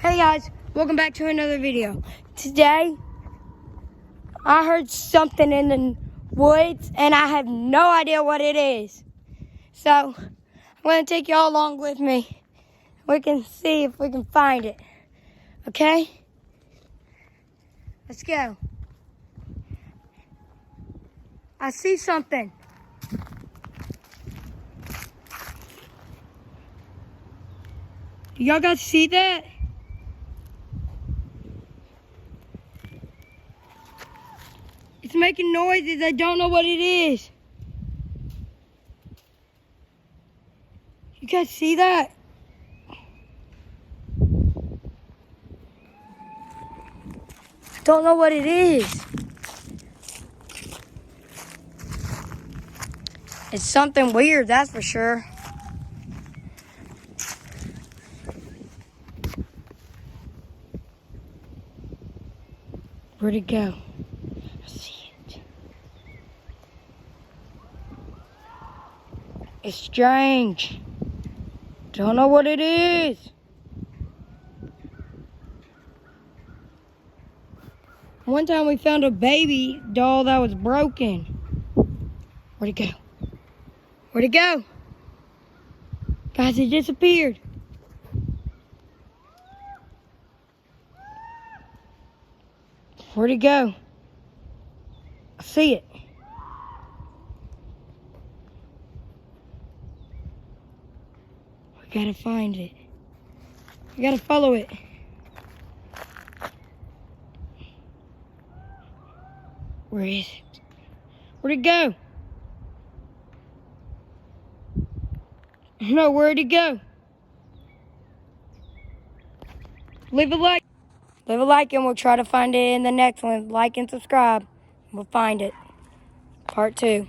Hey guys, welcome back to another video. Today, I heard something in the woods and I have no idea what it is. So, I'm going to take y'all along with me. We can see if we can find it. Okay? Let's go. I see something. Do y'all guys see that? It's making noises. I don't know what it is. You guys see that? I don't know what it is. It's something weird, that's for sure. Where'd it go? I see it. It's strange. Don't know what it is. One time we found a baby doll that was broken. Where'd it go? Where'd it go? Guys, it disappeared. Where'd it go? I see it. We gotta find it. We gotta follow it. Where is it? Where'd it go? No, where'd it go? Leave a like. Leave a like and we'll try to find it in the next one. Like and subscribe. We'll find it. Part 2.